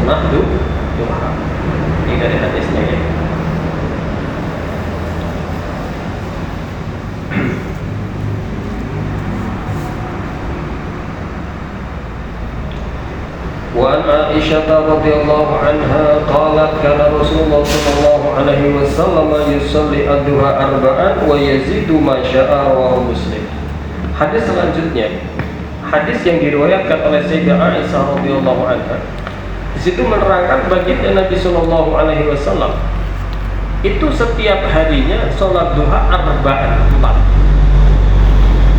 sunnah duha. Ini dari hadisnya ya. وعن عائشة رضي الله عنها قالت كان رسول الله صلى الله عليه وسلم يصلي الضحى أربعا ويزيد ما شاء رواه مسلم. Hadis selanjutnya, hadis yang diriwayatkan oleh Sayyidah Aisyah radhiyallahu anha. Di situ menerangkan baginda Nabi sallallahu alaihi wasallam itu setiap harinya sholat duha arba'an, 4.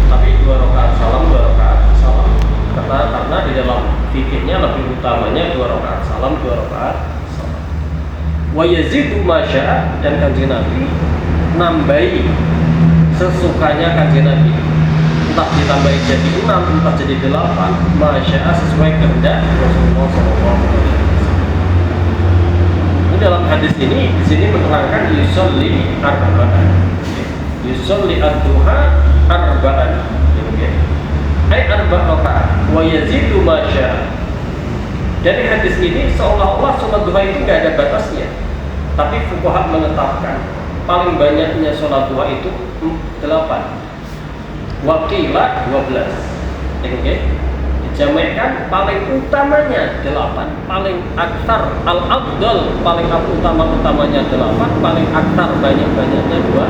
Tapi 2 rakaat salam, 2 rakaat salam. Karena di dalam fikihnya lebih utamanya 2 rakaat salam, 2 rakaat salam. Wa yazidu ma syaa, dan Kanjeng Nabi nambahi sesukanya Kanjeng Nabi. Entah ditambahi jadi 6, entah jadi 8, ma syaa, sesuai kehendak Rasulullah sallallahu alaihi wasallam. Dalam hadis ini di sini menerangkan yusolli arba'an, yusolli ad-duha arba'an, ay arba' rakaat wa yazidu ma syaa. Dari hadis ini seolah-olah sholat duha itu tidak ada batasnya, tapi fuqaha menetapkan paling banyaknya sholat duha itu 8, waqila 12. Dijamakkan paling utamanya 8, paling aktsar al-afdal, paling utama-utamanya 8, paling aktsar banyak-banyaknya 2.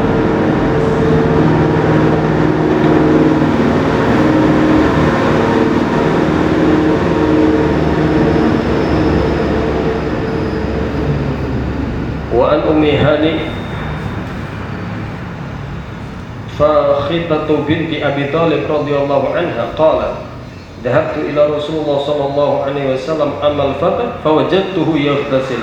Wa an Ummi Hani Fakhitatu binti Abi Thalib radhiyallahu anha qalat dhahabtu ila Rasulullah sallallahu alaihi wasallam amal fatah fawajadtuhu yaghtasil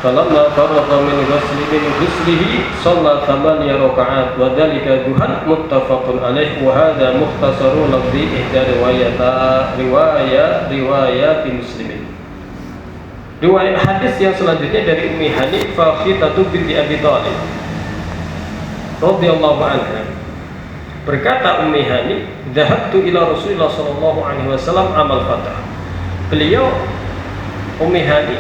falamma faragha min ghuslihi shalla 8 raka'at wa dhalika duhan muttafaqun alaih wa hadha mukhtasarun lafzi ihda riwayat muslimin. Riwayat hadis yang selanjutnya dari Ummi Hani Fakhitatu binti Abi Thalib radhiyallahu anha. Berkata Ummi Hani, dhahabtu ila Rasulullah sallallahu alaihi wasallam amal fatah. Beliau Ummi Hani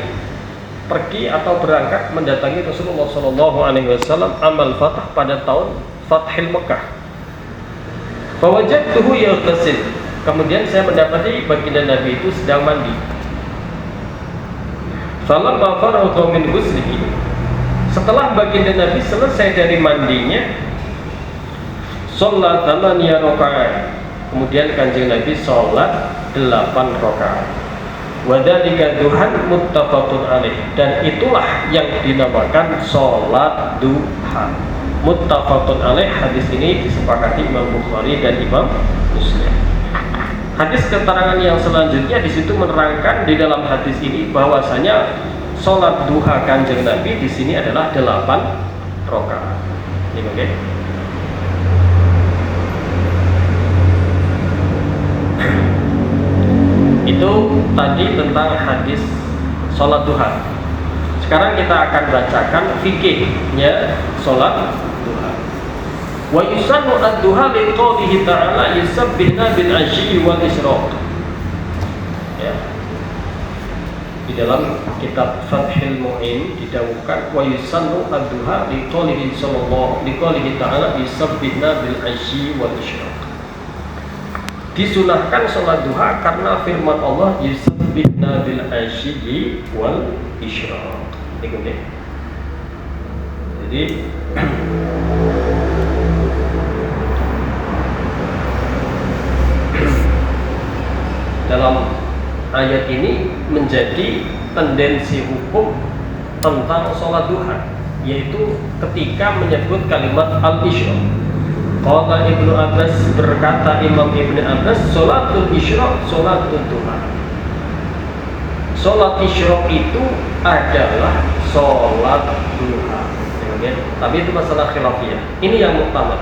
pergi atau berangkat mendatangi Rasulullah sallallahu alaihi wasallam amal fatah pada tahun Fathil Mekah. Fawajadtuhu yaghtasil. Kemudian saya mendapati baginda Nabi itu sedang mandi. Falamma faragha min ghuslihi. Setelah baginda Nabi selesai dari mandinya, sholat 8 rakaat. Kemudian Kanjeng Nabi sholat 8 rakaat. Wadzalika duhan muttafaqun alaih, dan itulah yang dinamakan sholat duha. Muttafaqun alaih, hadis ini disepakati Imam Bukhari dan Imam Muslim. Hadis keterangan yang selanjutnya di situ menerangkan di dalam hadis ini bahwasanya sholat duha Kanjeng Nabi di sini adalah 8 rakaat. Ini oke. Itu tadi tentang hadis sholat duha. Sekarang kita akan bacakan fikihnya sholat duha. Wa yusannu ad-duha li qoulihi ta'ala yusabbihna bil 'ashyi wal isyraq. Ya. Di dalam kitab Fathul Mu'in didawuhkan wa yusannu ad-duha li qoulihi ta'ala yusabbihna bil 'ashyi wal isyraq. Disunahkan sholat duha karena firman Allah yusabbihna bil 'ashyi wal isyraq. Ikuti. Jadi dalam ayat ini menjadi tendensi hukum tentang sholat duha, yaitu ketika menyebut kalimat al-isyraq. Qala Ibnu Abbas, berkata Imam Ibnu Abbas, sholatul isyraq sholatul duha. Sholat isyraq itu adalah sholat duha. Ya, tapi itu masalah khilafiyah. Ini yang muktamad.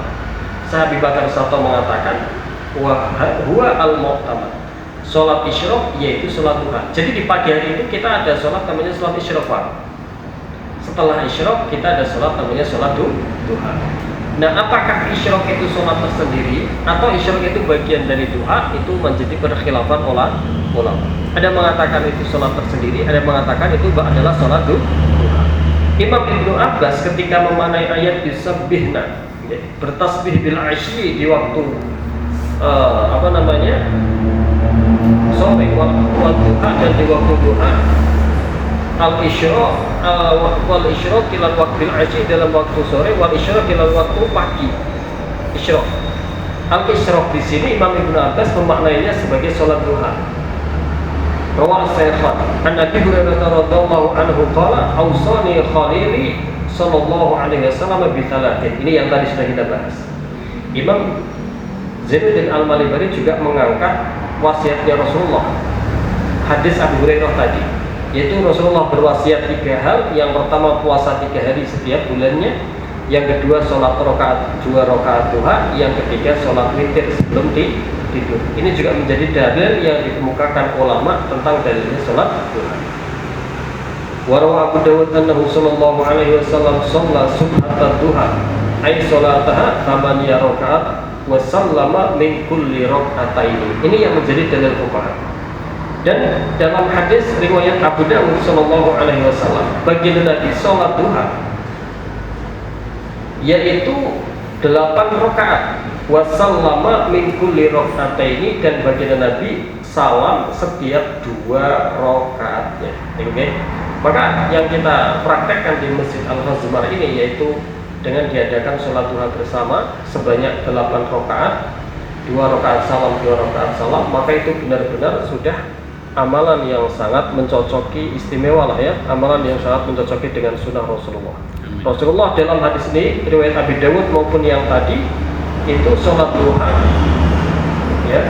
Syaikh Abi Bakar Sato mengatakan huwa al-muktamad. Sholat isyraq yaitu sholat duha. Jadi di pagi hari itu kita ada sholat namanya sholat isyraq. Setelah isyraq kita ada sholat namanya sholat duha. Nah, apakah isyraq itu sholat tersendiri atau isyraq itu bagian dari duha, itu menjadi perkhilafan ulama. Ada mengatakan itu sholat tersendiri, ada mengatakan itu adalah sholat duha. Imam Ibnu Abbas ketika memanai ayat yusabbihna, bertasbih bil asyi di waktu sore, waktu duha dan di waktu duha, al-isyraq wal isyraq ilal waqtil asyi dalam waktu sore, wal isyraq ilal waktu pagi. Isyraq, al-isyraq di sini Imam Ibnu Abbas memaknainya sebagai sholat duha. Rawal Sayyidhan an Abi Hurairah radhiyallahu anhu qala awsani khalili sallallahu alaihi wasallam bi thalathin. Ini yang tadi sudah kita bahas. Imam Zainuddin Al-Malibari juga mengangkat wasiatnya Rasulullah. Hadis Abu Hurairah tadi, yaitu Rasulullah berwasiat 3 hal. Yang pertama puasa 3 hari setiap bulannya, yang kedua sholat 2 rakaat duha, yang ketiga sholat witir sebelum tidur. Ini juga menjadi dalil yang dikemukakan ulama tentang dalilnya sholat duha. Warawa Abu Dawud annahu sallallahu alaihi wasallam shalla subhata duha ay sholataha 8 rakaat wa sallama min kulli rak'ataini. Ini yang menjadi dalil fuqaha. Dan dalam hadis riwayat Abu Dawud sallallahu alaihi wasallam, baginda Nabi sholat duha yaitu 8 rakaat wa sallama min kulli rak'ataini, dan baginda Nabi salam setiap 2 rakaatnya. Oke. Maka yang kita praktekkan di Masjid Al-Khazmar ini yaitu dengan diadakan sholat duha bersama sebanyak 8 rakaat, 2 rakaat salam, 2 rakaat salam, maka itu benar-benar sudah amalan yang sangat mencocoki, istimewa lah ya, amalan yang sangat mencocoki dengan sunnah Rasulullah. Rasulullah dalam hadis ini riwayat Abi Dawud maupun yang tadi itu sholat duha ya,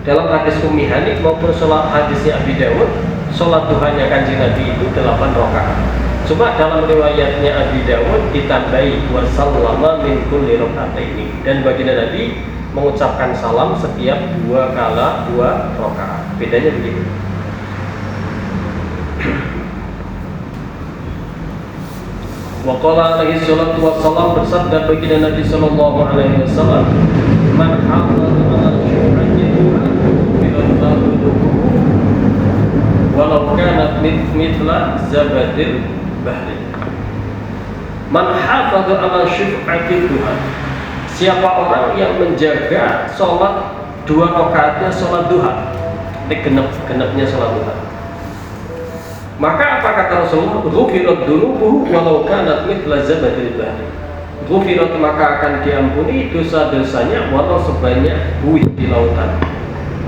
dalam hadis Ummi Hani maupun hadisnya Abi Dawud, sholat duhanya Kanjeng Nabi itu 8 rakaat. Cuma dalam riwayatnya Abi Dawud ditambahi wasallama min kulli rak'ataini, dan baginda Nabi mengucapkan salam setiap 2 rakaat. Bedanya begitu. Wa qala alaihi salatu wassalam, bersabda baginda Nabi sallallahu alaihi wasallam, man hafaza ala syu'ati walau kanat mithla zabadil bahri. Man hafaza ala syu'ati duha, siapa orang yang menjaga sholat 2 rakaatnya sholat duha, genep-genepnya sholat duha, maka apa kata Rasulullah? Ghufirat dunubuhu walau kanat mithla zabadil bahri. Ghufirat, maka akan diampuni dosa-dosanya walau sebanyak buih di lautan.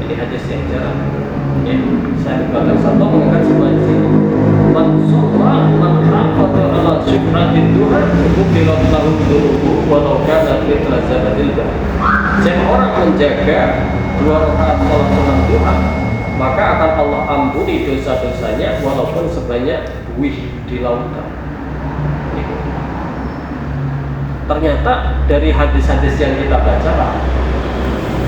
Ini hadis yang jarang ya, saya bukan satu mengangkat semuanya sini. Man sholla man hafadha ala syu'atid duha ghufirat lahu dunubuhu walau kanat mithla zabadil bahri. Siapa orang menjaga 2 rakaat sholat duha, maka akan Allah ampuni dosa-dosanya walaupun sebanyak buih di lautan. Ternyata dari hadis-hadis yang kita baca,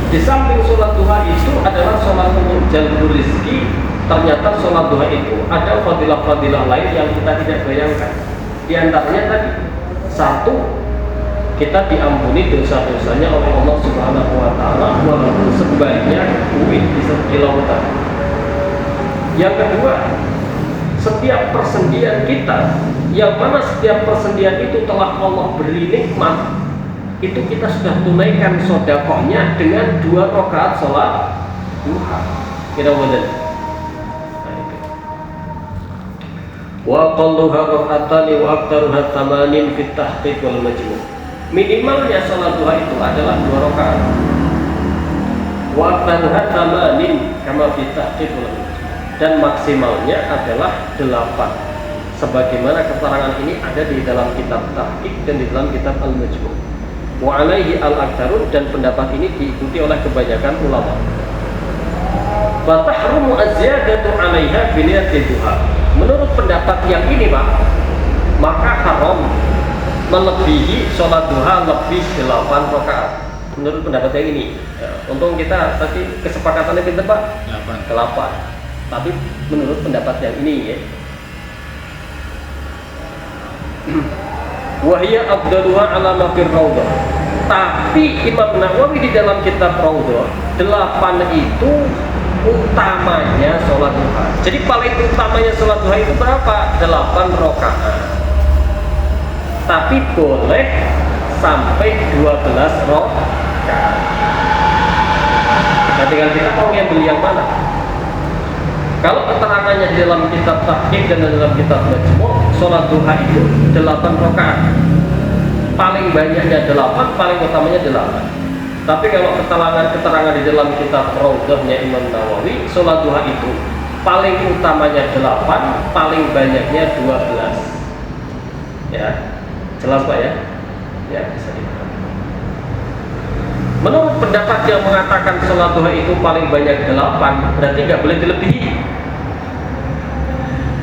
di samping sholat duha itu adalah sholat untuk jalbur rizki, ternyata sholat duha itu ada fadilah-fadilah lain yang kita tidak bayangkan. Di antaranya tadi, 1, kita diampuni dosa-dosanya oleh Allah Subhanahu wa Ta'ala walaupun sebanyak buih di lautan. Yang kedua, setiap persendian kita, yang mana setiap persendian itu telah Allah beri nikmat, itu kita sudah tunaikan sedekahnya dengan 2 rakaat sholat duha. Kita mulai. Wa qalluha rak'atani wa aktaruha 8 fit tahqiq wal majmu'. Minimalnya sholat duha itu adalah 2 rakaat. Wa aktaruha 8 kama fit tahqiq wal majmu'. Dan maksimalnya adalah 8. Sebagaimana keterangan ini ada di dalam kitab Tahqiq dan di dalam kitab Al-Majmu'. Wa alaihi al-aktsarun, dan pendapat ini diikuti oleh kebanyakan ulama. Wa tahrumu az-ziyadatu 'alaiha bi niyati duha. Menurut pendapat yang ini, Pak, maka haram melebihi sholat duha lebih 8 rakaat. Menurut pendapat yang ini. Ya, untung kita tadi kesepakatannya pinter, Pak. 8. Tapi menurut pendapat yang ini ya, wahia abdaluha ala mafir rawdah, Tapi Imam Nawawi di dalam kitab Raudhah 8 itu utamanya sholat duha. Jadi paling utamanya sholat duha itu berapa? 8 rakaat. Tapi boleh sampai 12 rakaat. Nah, tinggal kita mau yang beli yang mana. Kalau keterangannya di dalam kitab Tahqiq dan dalam kitab Majmu', sholat duha itu 8 rakaat. Paling banyaknya 8, paling utamanya 8. Tapi kalau keterangan di dalam kitab Raudhahnya Imam Nawawi, sholat duha itu paling utamanya 8, paling banyaknya 12. Ya, jelas Pak ya? Ya, bisa dipahami. Menurut pendapat yang mengatakan sholat duha itu paling banyak 8, berarti nggak boleh dilebihi.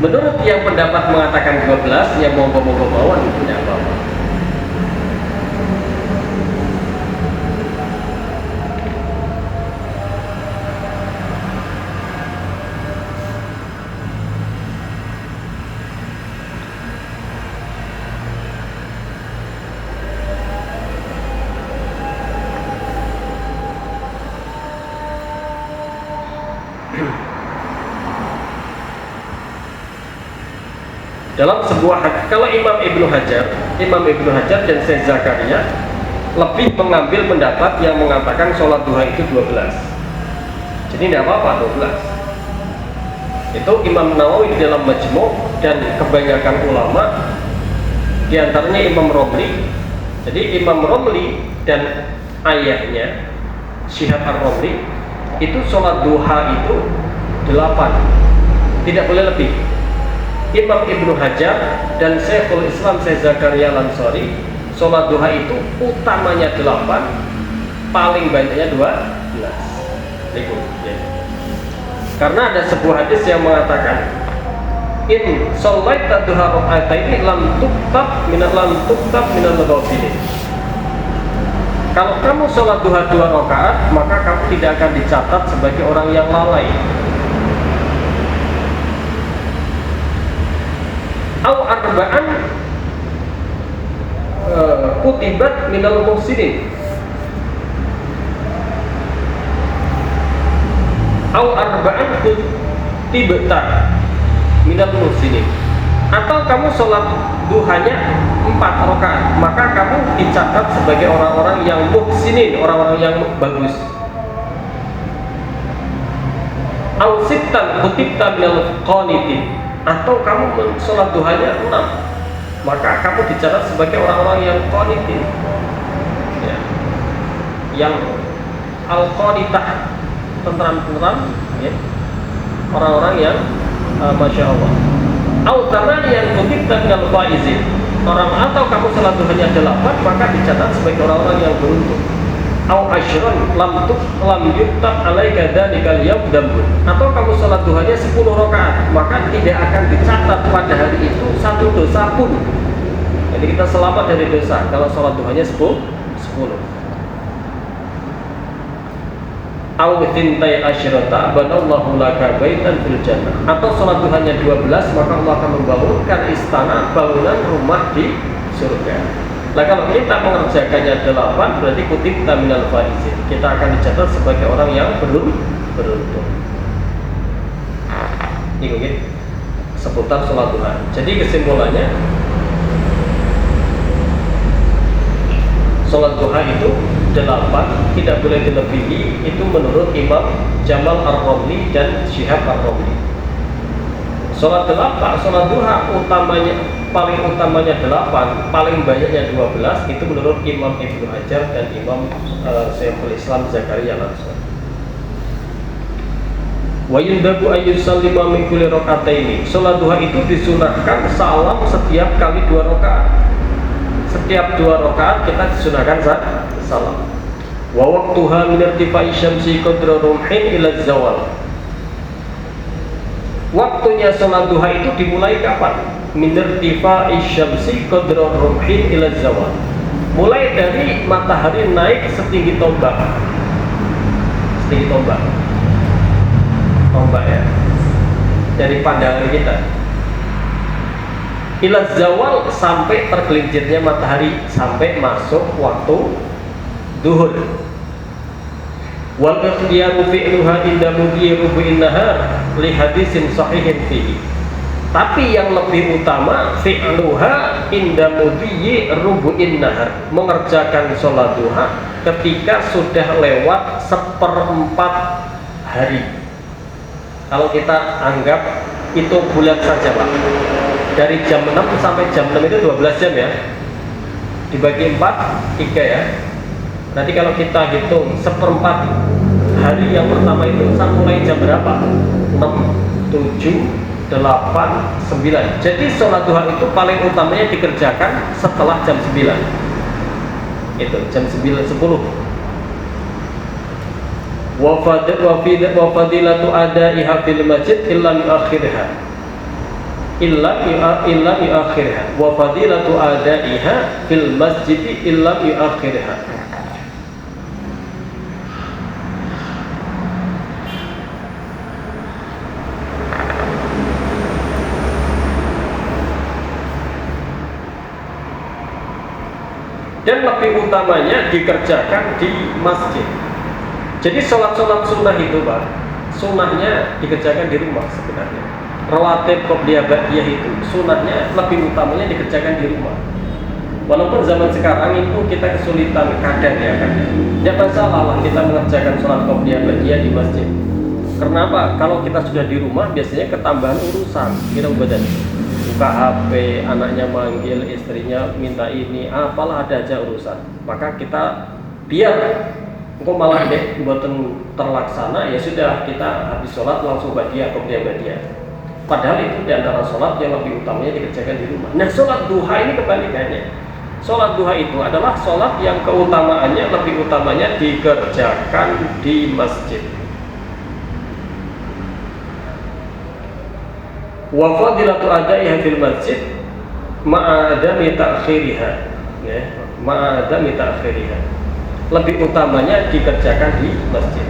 Menurut yang pendapat mengatakan 12, ya monggo-monggo mawon, tidak apa-apa. Dalam sebuah hadis, kalau Imam Ibnu Hajar dan Syekh Zakaria lebih mengambil pendapat yang mengatakan sholat duha itu 12. Jadi tidak apa-apa 12. Itu Imam Nawawi di dalam Majmu' dan kebanyakan ulama, di antaranya Imam Romli. Jadi Imam Romli dan ayahnya Syihab Ar-Romli itu sholat duha itu 8, tidak boleh lebih. Imam Ibnu Hajar dan Syekhul Islam Syekh Zakaria Al-Ansari sholat duha itu utamanya 8, paling banyaknya 12. Ya. Karena ada sebuah hadis yang mengatakan in shallaita duha raka'ataini lam tuktab minal ghafilin. Kalau kamu sholat duha 2 rakaat, maka kamu tidak akan dicatat sebagai orang yang lalai. Au arba'an kutibat minal muhsinin. Au arba'an kutibta minal muhsinin. Atau kamu sholat duhanya 4 rakaat, maka kamu dicatat sebagai orang-orang yang muhsinin, orang-orang yang bagus. Au sittan kutibta minal qanitin. Atau kamu sholat duhanya 6, maka kamu dicatat sebagai orang-orang yang qanitin, ya. Yang al-qanitah, tentram-tentram, ya. Orang-orang yang masya Allah. Au yang kutibta minal faizin. Atau kamu sholat duhanya 8, maka dicatat sebagai orang-orang yang beruntung. Au asyran lam yuktab alaika dzalikal yaum dambun. Atau kamu sholat duhanya 10 rakaat, maka tidak akan dicatat pada hari itu satu dosa pun. Jadi kita selamat dari dosa kalau sholat duhanya 10. Au thintai asyrata banallahu laka baitan fil jannah. Atau sholat duhanya 12, maka Allah akan membangunkan istana, bangunan rumah di surga. Nah, kalau kita mengerjakannya 8, berarti kutibta minal faizin. Kita akan dicatat sebagai orang yang beruntung. Ini mungkin seputar sholat duha. Jadi kesimpulannya, sholat duha itu 8, tidak boleh dilebihi. Itu menurut Imam Jamal Ar-Romli dan Syihab Ar-Romli. Sholat duha paling utamanya 8, paling banyaknya 12. Itu menurut Imam Ibnu Hajar dan Imam Syekhul Islam Zakaria Al-Ansari. Wa yundabu ayyusallima min kulli raka'ataini. Sholat duha itu disunahkan salam setiap kali 2 rakaat. Setiap 2 rakaat kita disunahkan salam. Wa waqtuha min irtifa'i syamsi qadra rumhin ila zawal. Waktunya sholat duha itu dimulai kapan? Min irtifa'i syamsi qadra rumhin ila zawal. Mulai dari matahari naik setinggi tombak. Tombak ya. Dari pandangan kita. Ila zawal, sampai tergelincirnya matahari, sampai masuk waktu duhur. Wal ikhtiyaru fi'luha inda mudhi rubu'in nahar li hadisin sahihin fihi. Tapi yang lebih utama fi'luha inda mudhi rubu'in nahar, mengerjakan sholat duha ketika sudah lewat 1/4 hari. Kalau kita anggap itu bulan saja Pak, dari jam 6 sampai jam 6 itu 12 jam ya, dibagi 4, 3 ya. Nanti kalau kita hitung 1/4 hari yang pertama itu mulai jam berapa? 6, 7, 8, 9. Jadi sholat duha itu paling utamanya dikerjakan setelah jam 9. Itu jam 9, 10. Wa fadilatu adaiha fil masjid illa yuakhirha. Wa fadilatu adaiha fil masjid illa yuakhirha. Dan lebih utamanya dikerjakan di masjid. Jadi sholat-sholat sunnah itu Pak, sunnahnya dikerjakan di rumah sebenarnya. Rawatib qobliyah ba'diyah itu sunnahnya lebih utamanya dikerjakan di rumah. Walaupun zaman sekarang itu kita kesulitan kadang ya kan, tidak masalah lah kita mengerjakan sholat qobliyah ba'diyah di masjid. Karena apa? Kalau kita sudah di rumah biasanya ketambahan urusan kita badan, buka HP, anaknya manggil, istrinya minta ini, apalah ada aja urusan. Maka kita biar engkau malah buatan terlaksana, ya sudah kita habis sholat langsung ba'diyah qobliyah ba'diyah. Padahal itu diantara sholat yang lebih utamanya dikerjakan di rumah. Nah sholat duha ini kebalikannya. Sholat duha itu adalah sholat yang keutamaannya lebih utamanya dikerjakan di masjid. Wa fadilatu adaiha fil masjid ma'adami ta'khiriha, ya, ma'adami ta'khiriha. Lebih utamanya dikerjakan di masjid.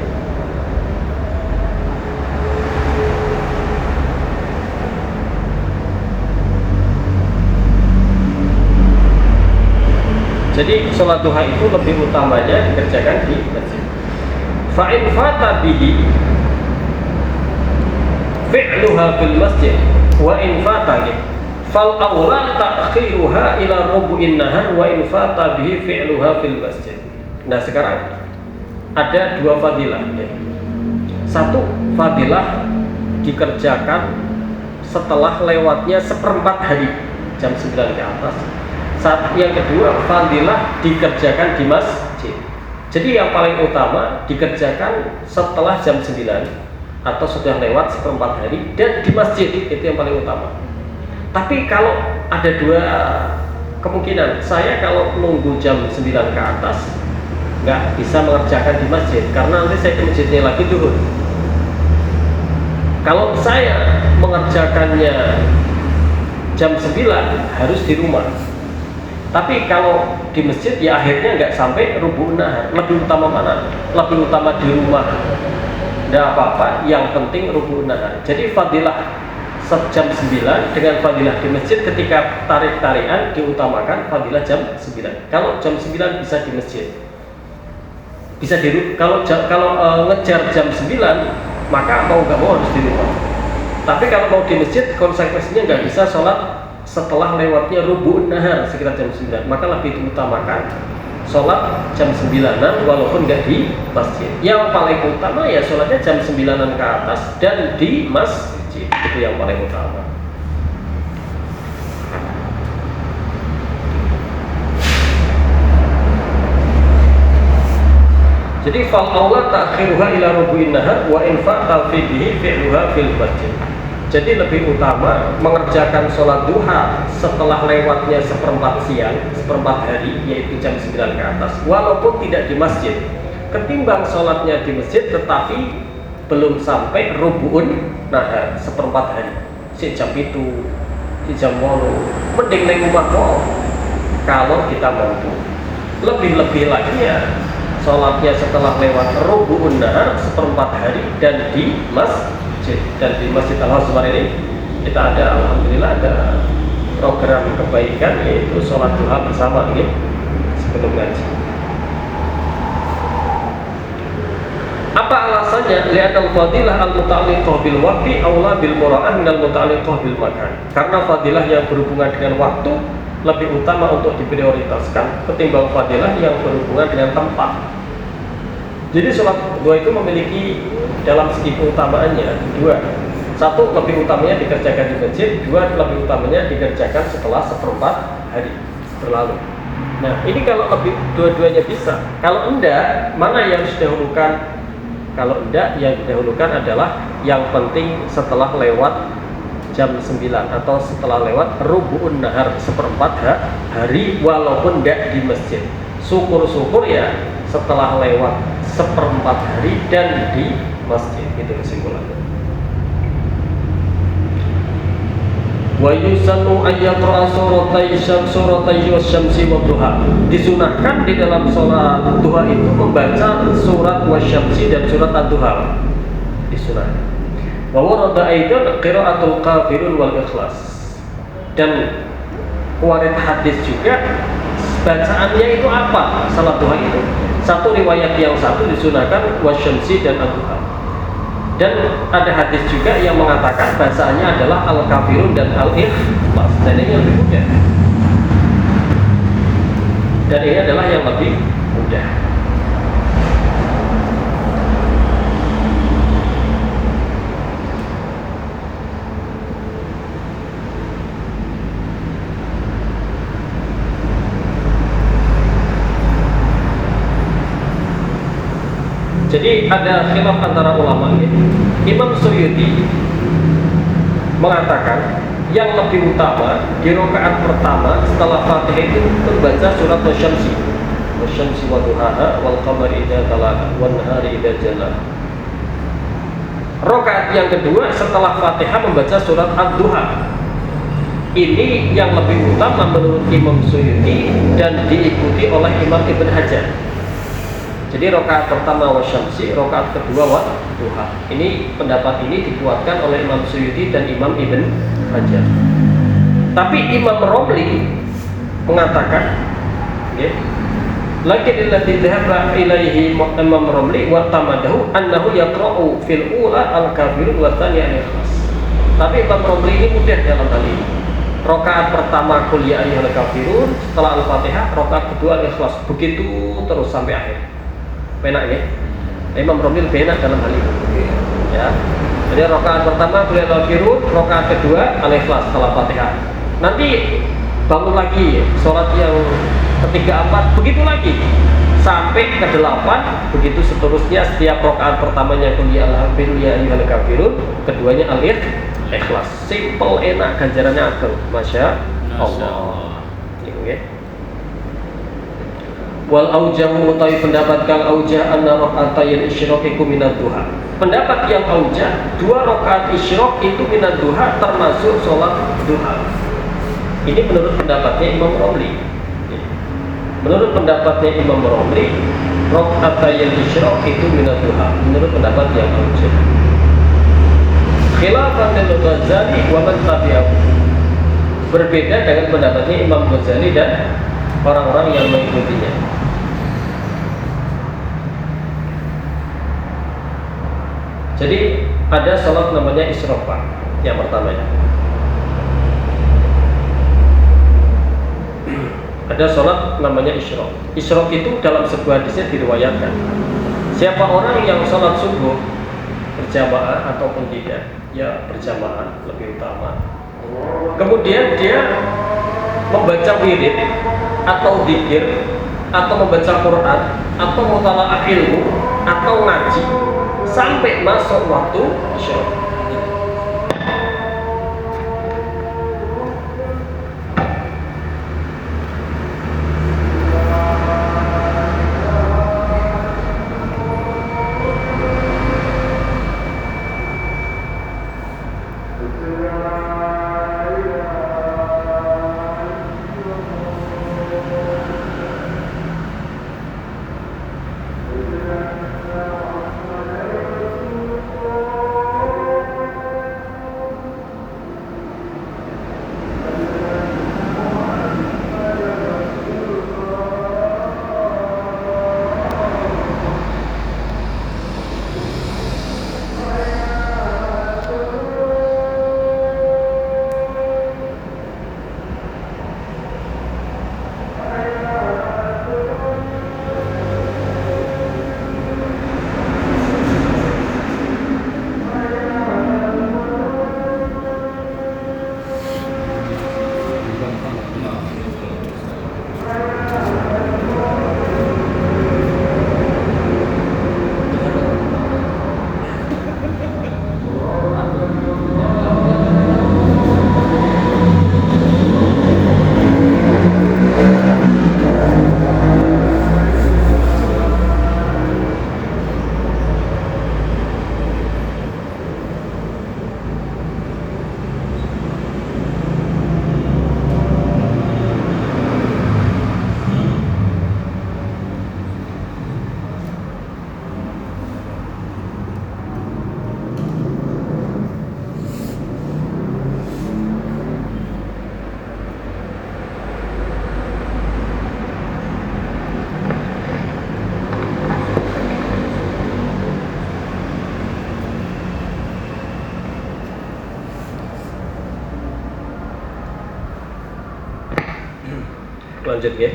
Jadi sholat duha itu lebih utamanya dikerjakan di masjid. Fa'in fata bihi fi'luha fil masjid wa in fata fal awla ta'khiruha ila rubu'in nahar wa in fata bihi fi'luha fil masjid. Nah sekarang ada dua fadilah ya. Satu fadilah dikerjakan setelah lewatnya 1/4 hari, jam 9 ke atas. Yang kedua fadilah dikerjakan di masjid. Jadi yang paling utama dikerjakan setelah jam 9 atau sudah lewat 1/4 hari dan di masjid, itu yang paling utama. Tapi kalau ada dua kemungkinan, saya kalau nunggu jam 9 ke atas nggak bisa mengerjakan di masjid karena nanti saya ke masjidnya lagi duhur. Kalau saya mengerjakannya jam 9 harus di rumah. Tapi kalau di masjid ya akhirnya nggak sampai rubu'un nahar. Lebih utama mana? Lebih utama di rumah. Nggak apa-apa, yang penting rubu'un nahar. Jadi fadilah jam 9 dengan fadilah di masjid ketika tarik-tarian diutamakan fadilah jam 9. Kalau jam 9 bisa di masjid. Bisa kalau ngejar jam 9 maka mau nggak mau harus di rumah. Tapi kalau mau di masjid konsekuensinya nggak bisa sholat setelah lewatnya rubu'un nahar sekitar jam 9, maka lebih diutamakan sholat jam 9-an walaupun nggak di masjid. Yang paling utama ya sholatnya jam 9-an ke atas dan di masjid, itu yang paling utama. Jadi fal aula ta'khiruha ila rubu'in nahar wa in fa'ta fihi fi'luha fil masjid. Jadi lebih utama mengerjakan sholat duha setelah lewatnya 1/4 siang, 1/4 hari, yaitu jam 9 ke atas, walaupun tidak di masjid, ketimbang sholatnya di masjid tetapi belum sampai rubu'un nahar 1/4 hari, si jam itu, si jam 8, mending di rumah kok kalau kita mampu. Lebih-lebih lagi ya sholatnya setelah lewat rubu'un nahar 1/4 hari dan di masjid. Dan di Masjid Al-Azhar ini kita ada, alhamdulillah ada program kebaikan yaitu sholat duha bersama ini sebelum ngaji. Apa alasannya? Li'anal fadilah al-muta'alliqah bil waqti aula bil qura'an minal muta'alliqah bil makan. Karena fadilah yang berhubungan dengan waktu lebih utama untuk diprioritaskan ketimbang fadilah yang berhubungan dengan tempat. Jadi sholat duha itu memiliki dalam segi keutamaannya dua. Satu, lebih utamanya dikerjakan di masjid. Dua, lebih utamanya dikerjakan setelah seperempat hari berlalu. Nah, ini kalau lebih dua-duanya bisa. Kalau enggak, mana yang harus didahulukan? Kalau enggak, yang didahulukan adalah yang penting setelah lewat jam 9 atau setelah lewat rubu'un nahar, seperempat hari, walaupun enggak di masjid. Syukur-syukur ya setelah lewat seperempat hari dan di masjid. Itu kesimpulannya. Wa yusannu ayyaqra suratai wasyamsi wadduha. Disunahkan di dalam sholat duha itu membaca surat wasyamsi dan surat ad-duha. Disunahkan. Wa warada aidan qiraatul kafirun wal ikhlas. Dan warid hadis juga bacaannya itu apa salat duha itu. Satu riwayat yang satu disunahkan wasyamsi dan ad-duha. Dan ada hadis juga yang mengatakan bacaannya adalah al-kafirun dan al-ikhlas. Dan ini yang lebih mudah. Dan ini adalah yang lebih mudah. Jadi ada khilaf antara ulama ya. Imam Suyuti mengatakan yang lebih utama di rakaat pertama setelah Fatihah itu membaca surat Wasyamsi. Wasyamsi wa duhaha wal qamari idza talaha wan nahari idza jalla. Rakaat yang kedua setelah Fatihah membaca surat Ad-Duha. Ini yang lebih utama menurut Imam Suyuti dan diikuti oleh Imam Ibn Hajar. Jadi rakaat pertama wasyamsi, rakaat kedua wadduha. Ini pendapat ini dikuatkan oleh Imam Suyuti dan Imam Ibn Hajar. Tapi Imam Romli mengatakan, lakin alladhi dhahaba ilaihi Imam Romli wa tamadahu annahu yaqra'u fil ula al-kafirun wa tsaniya al-ikhlas. Tapi Imam Romli ini mudah dalam hal ini. Rakaat pertama qul ya ayyuhal kafirun, setelah Al-Fatihah, rakaat kedua al-ikhlas. Begitu terus sampai akhir. Penak ya. Imam Romli lebih enak dalam hal ini. Ya. Jadi rakaat pertama qul ya ayyuhal kafirun, rakaat kedua al-ikhlas setelah Fatihah. Nanti bangun lagi sholat yang ketiga empat, begitu lagi sampai ke 8, begitu seterusnya. Setiap rakaat pertamanya qul ya ayyuhal kafirun, keduanya al-ikhlas. Simple, enak, ganjarannya agung. Masya Allah. Ya. Wal aujahu utawi pendapat kang aujah anna rakaatayil isyraq iku minad duha. Pendapat yang aujah, 2 rakaat isyraq itu minad duha, termasuk sholat duha. Ini menurut pendapatnya Imam Romli. Menurut pendapatnya Imam Romli, rakaatayil isyraq itu minad duha. Menurut pendapat yang aujah. Khilafan lil Ghazali wa man tabi'ahu. Berbeda dengan pendapatnya Imam Ghazali dan orang-orang yang mengikutinya. Jadi ada salat namanya isyraq, Pak. Yang pertama ya. Ada salat namanya isyraq. Isyraq itu dalam sebuah hadisnya diriwayatkan, siapa orang yang salat subuh berjamaah ataupun tidak, ya berjamaah lebih utama. Kemudian dia membaca wirid atau dzikir atau membaca Quran atau mutalaah ilmu atau ngaji sampai masuk waktu isyraq. lanjut ya.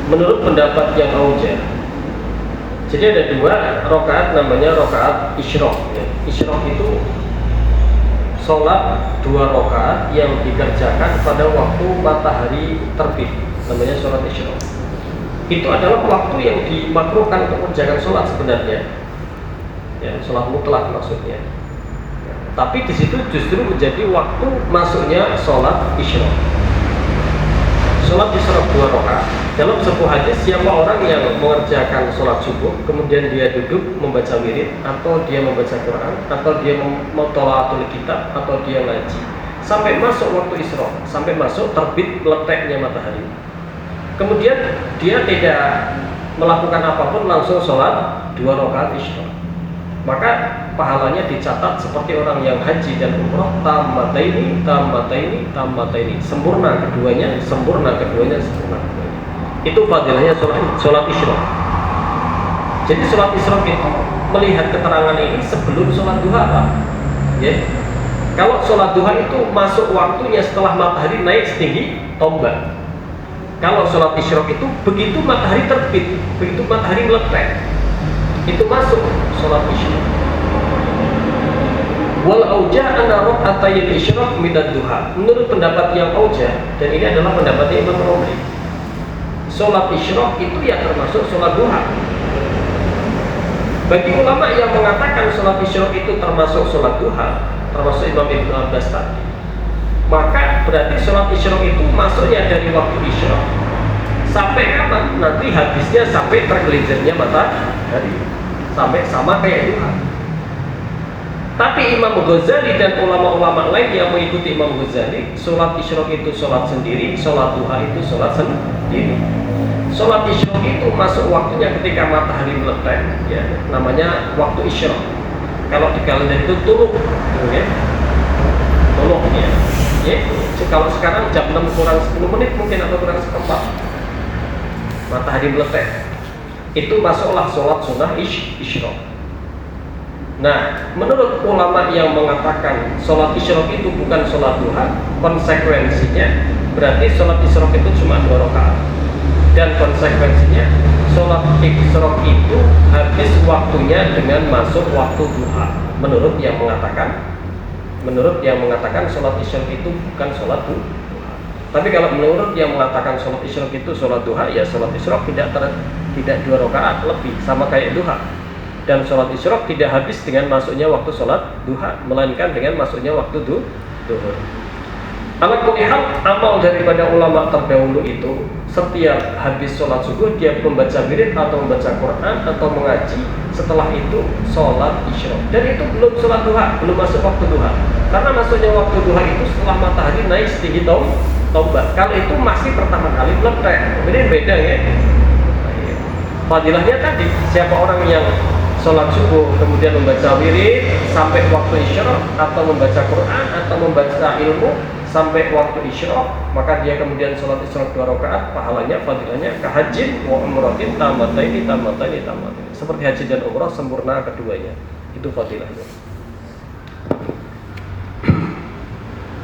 Menurut pendapat yang aujah, jadi ada 2 rakaat namanya rakaat isyraq ya. Isyraq itu sholat 2 rakaat yang dikerjakan pada waktu matahari terbit, namanya sholat isyraq. Itu adalah waktu yang dimakruhkan untuk mengerjakan sholat sebenarnya ya, sholat mutlak maksudnya. Tapi di situ justru menjadi waktu masuknya sholat isyraq. Sholat isyraq 2 rakaat. Dalam sebuah hadis, siapa orang yang mengerjakan sholat subuh kemudian dia duduk membaca wirid, atau dia membaca Quran, atau dia mentolaatul kitab, atau dia ngaji sampai masuk waktu isyraq, sampai masuk terbit letaknya matahari, kemudian dia tidak melakukan apapun, langsung sholat 2 rakaat isyraq, maka pahalanya dicatat seperti orang yang haji dan umroh tammataini, sempurna keduanya, sempurna keduanya. Itu fadilahnya sholat isyraq. Jadi sholat isyraq itu melihat keterangan ini sebelum sholat duha, Pak. Ya. Kalau sholat duha itu masuk waktunya setelah matahari naik setinggi tombak. Kalau sholat isyraq itu begitu matahari terbit, begitu matahari meletak, itu masuk sholat isyraq. Wal aujah anna rak'atayil isyraq minad duha. Menurut pendapat yang aujah, dan ini adalah pendapatnya Imam Romli, sholat isyraq itu ya termasuk sholat duha. Bagi ulama yang mengatakan sholat isyraq itu termasuk sholat duha, termasuk Imam Ibnu Abbas tadi, maka berarti sholat isyraq itu masuknya dari waktu isyraq sampai kapan? Nanti habisnya sampai tergelincirnya matahari, sampai sama kayak duha. Tapi Imam Ghazali dan ulama-ulama lain yang mengikuti Imam Ghazali, sholat isyraq itu sholat sendiri, sholat duha itu sholat sendiri. Sholat isyraq itu masuk waktunya ketika matahari meletak, ya, namanya waktu isyraq. Kalau di kalender itu tuluk, ya, tuluk ya. Kalau sekarang jam 6 kurang 10 menit mungkin, atau kurang seperempat, matahari meletak, itu masuklah sholat sunnah isyraq. Nah, menurut ulama yang mengatakan sholat isyraq itu bukan sholat duha, konsekuensinya berarti sholat isyraq itu cuma 2 rakaat. Dan konsekuensinya sholat isyraq itu habis waktunya dengan masuk waktu duha. Menurut yang mengatakan sholat isyraq itu bukan sholat duha. Tapi kalau menurut yang mengatakan sholat isyraq itu sholat duha, ya sholat isyraq tidak 2 rakaat lebih, sama kayak duha. Dan sholat isyraq tidak habis dengan masuknya waktu sholat duha, melainkan dengan masuknya waktu duhur. Ala kulli hal, amal daripada ulama terdahulu itu setiap habis sholat subuh dia membaca wirid atau membaca Quran atau mengaji. Setelah itu sholat isyraq, dan itu belum sholat duha, belum masuk waktu duha. Karena masuknya waktu duha itu setelah matahari naik setinggi tombak. Kalau itu masih pertama kali meletak, ini beda ya. Fadilahnya tadi, siapa orang yang sholat subuh kemudian membaca wirid sampai waktu isyraq, atau membaca Quran atau membaca ilmu sampai waktu isyraq, maka dia kemudian sholat isyraq 2 rakaat, pahalanya fadilahnya kahajin wa umratin tamataini. Seperti haji dan umrah sempurna keduanya. Itu fadilahnya.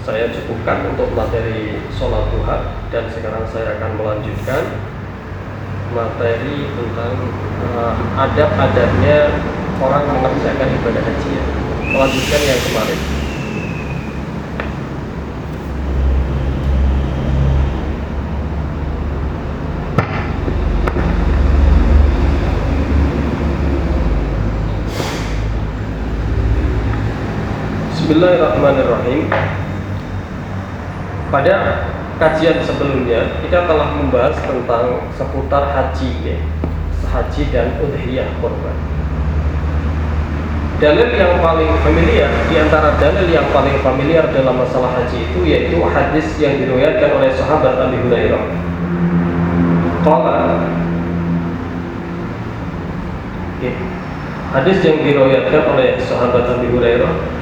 Saya cukupkan untuk materi sholat duha, dan sekarang saya akan melanjutkan materi tentang adab-adabnya orang mengerjakan ibadah haji ya. Melanjutkan yang kemarin. Bismillahirrahmanirrahim. Pada kajian sebelumnya kita telah membahas tentang seputar haji ya, haji dan udhiyah kurban. Dalil yang paling familiar, di antara dalil yang paling familiar dalam masalah haji itu yaitu hadis yang diriwayatkan oleh sahabat Abi Hurairah. Hadis yang diriwayatkan oleh sahabat Abi Hurairah,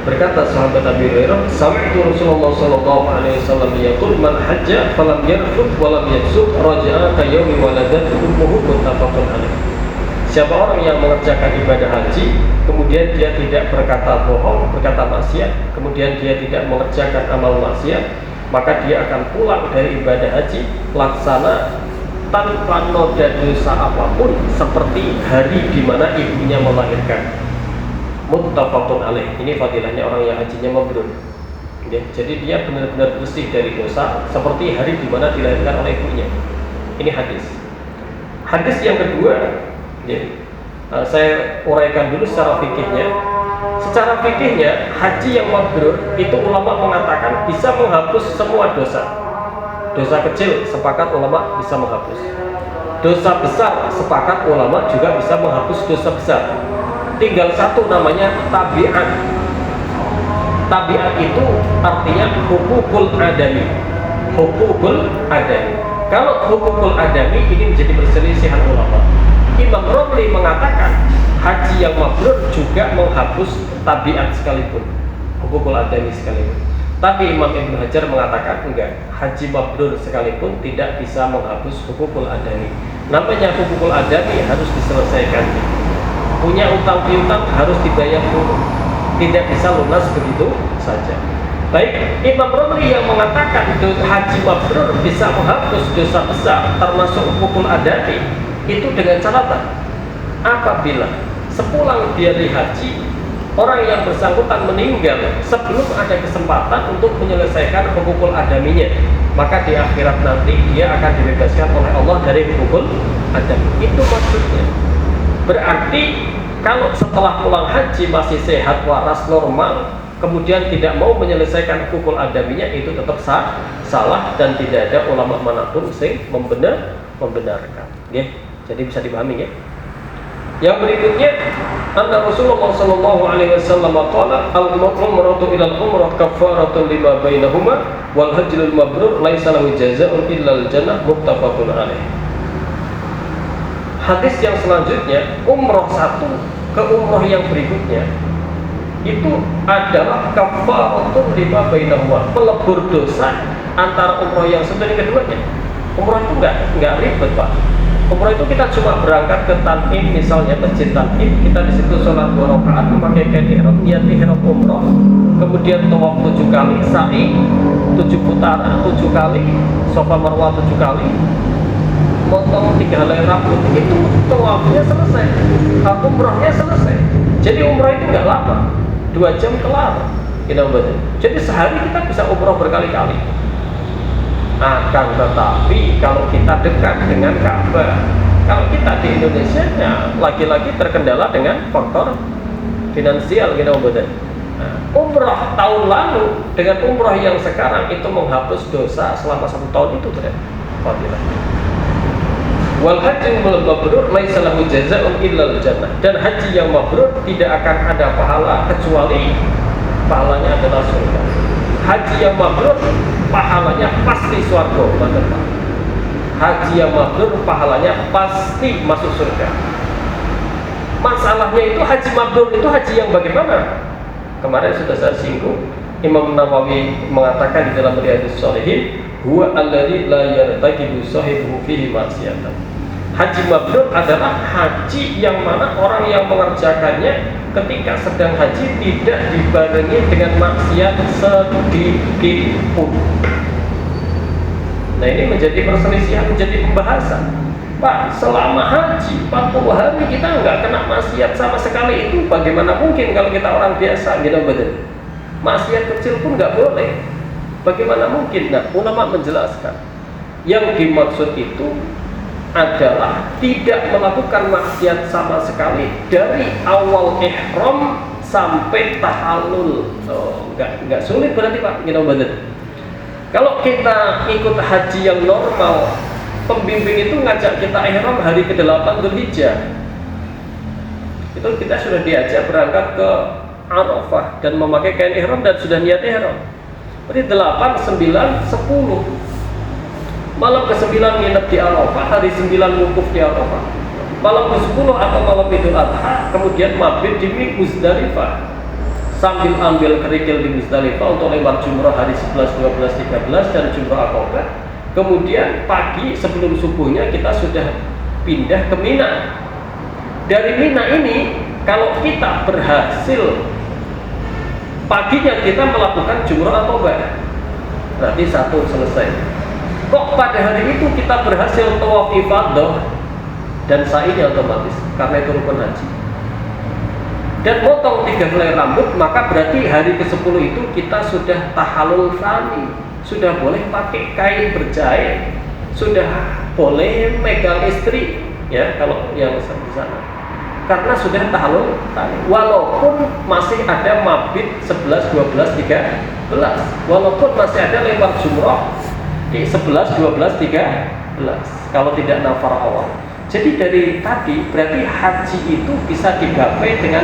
berkata sahabat Abi Hurairah, sami'tu Rasulullah sallallahu alaihi wasallam yaqul man hajja falam yarfud wa lam yafsuq raja'a ka yaumi waladat ummuhu, muttafaqun alaih. Siapa orang yang mengerjakan ibadah haji kemudian dia tidak berkata bohong, berkata maksiat, kemudian dia tidak mengerjakan amal maksiat, maka dia akan pulang dari ibadah haji laksana tanpa noda dosa apapun, seperti hari di mana ibunya melahirkan. Muttafaqun alaih. Ini fadilahnya orang yang hajinya mabrur. Ya, jadi dia benar-benar bersih dari dosa seperti hari di mana dilahirkan oleh ibunya. Ini hadis. Hadis yang kedua, ya, saya uraikan dulu secara fikihnya. Secara fikihnya, haji yang mabrur itu ulama mengatakan bisa menghapus semua dosa. Dosa kecil sepakat ulama bisa menghapus. Dosa besar sepakat ulama juga bisa menghapus dosa besar. Tinggal satu namanya tabiat. Tabiat itu artinya hukukul adami. Hukukul adami. Kalau hukukul adami ini menjadi perselisihan ulama. Imam Romli mengatakan haji yang mabrur juga menghapus tabiat sekalipun, hukukul adami sekalipun. Tapi Imam Ibnu Hajar mengatakan enggak, haji mabrur sekalipun tidak bisa menghapus hukukul adami. Namanya hukukul adami harus diselesaikan. Punya utang piutang harus dibayar dulu. Tidak bisa lunas begitu saja. Baik, Imam Romli yang mengatakan haji mabrur bisa menghapus dosa besar termasuk hukukul adami, itu dengan catatan apabila sepulang dari haji orang yang bersangkutan meninggal sebelum ada kesempatan untuk menyelesaikan hukukul adaminya, maka di akhirat nanti dia akan dibebaskan oleh Allah dari hukukul adami. Itu maksudnya. Berarti kalau setelah pulang haji masih sehat, waras, normal, kemudian tidak mau menyelesaikan hukukul adaminya, itu tetap salah dan tidak ada ulama manapun yang membenarkan. Ya, jadi bisa dipahami ya. Yang berikutnya, anna Rasulullah sallallahu alaihi wasallam qala al-umratu ila al-umrah kafaratun lima bainahuma wal hajjul mabrur laisa lahu jazaa'un illa al-jannah, muttafaqun alaih. Hadis yang selanjutnya, umrah satu ke umrah yang berikutnya itu adalah kafaratun lima bainahuma, pelebur dosa antara umrah yang satu dan keduanya. Umrah itu enggak ribet, Pak. Umrah itu kita cuma berangkat ke Tan'im, misalnya masjid Tan'im, kita di situ sholat 2 rakaat, memakai kain ihram, niat ihram umrah, kemudian tawaf 7 kali, sa'i 7 putaran 7 kali, Safa Marwah 7 kali, motong 3 helai rambut, itu tawafnya selesai, umrahnya selesai. Jadi umrah itu nggak lama, 2 jam kelar. Jadi sehari kita bisa umrah berkali-kali. Akan tetapi kalau kita dekat dengan Ka'bah, kalau kita di Indonesia ya, lagi-lagi terkendala dengan faktor finansial gitu. Umrah tahun lalu dengan umrah yang sekarang itu menghapus dosa selama 1 tahun itu fadilah. Wal haji mabrur laisa lahu jazaa'un illa al-jannah. Dan haji yang mabrur tidak akan ada pahala kecuali pahalanya adalah surga. Haji yang mabrur pahalanya pasti surga, Pak. Haji yang mabrur pahalanya pasti masuk surga. Masalahnya itu haji mabrur itu haji yang bagaimana? Kemarin sudah saya singgung, Imam Nawawi mengatakan di dalam Riyadhus Shalihin, huwa alladzi la yartaqibu sahibuhu fihi ma'siyatan. Haji mabrur adalah haji yang mana orang yang mengerjakannya ketika sedang haji tidak dibarengi dengan maksiat sedikit pun. Nah, ini menjadi perselisihan, menjadi pembahasan. Pak, selama haji 40 hari kita nggak kena maksiat sama sekali, itu bagaimana mungkin kalau kita orang biasa gitu, betul? Maksiat kecil pun nggak boleh. Bagaimana mungkin? Nah, ulama menjelaskan yang dimaksud itu adalah tidak melakukan maksiat sama sekali dari awal ihram sampai tahallul. Enggak sulit berarti, Pak. Kalau kita ikut haji yang normal, pembimbing itu ngajak kita ihram hari ke-8 Dzulhijjah. Itu kita sudah diajak berangkat ke Arafah dan memakai kain ihram dan sudah niat ihram. Berarti 8, 9, 10. Malam ke-9 nginep di Arafah, hari 9 wukuf di Arafah. Malam ke-10 atau malam Idul Adha, kemudian mabit di Muzdalifah. Sambil ambil kerikil di Muzdalifah untuk lempar jumrah hari 11, 12, 13 dan jumrah Aqabah. Kemudian pagi sebelum subuhnya kita sudah pindah ke Mina. Dari Mina ini kalau kita berhasil paginya kita melakukan jumrah Aqabah. Berarti satu selesai. Kok pada hari itu kita berhasil tawaf ifadah dan sa'inya otomatis karena itu rukun haji. Dan potong 3 helai rambut, maka berarti hari ke-10 itu kita sudah tahallul tsani, sudah boleh pakai kain berjahit, sudah boleh megang istri, ya kalau yang di sana. Karena sudah tahallul tsani. Walaupun masih ada mabit 11, 12, 13, walaupun masih ada lempar jumroh di 11, 12, 13 kalau tidak nafar awal. Jadi dari tadi berarti haji itu bisa digapai dengan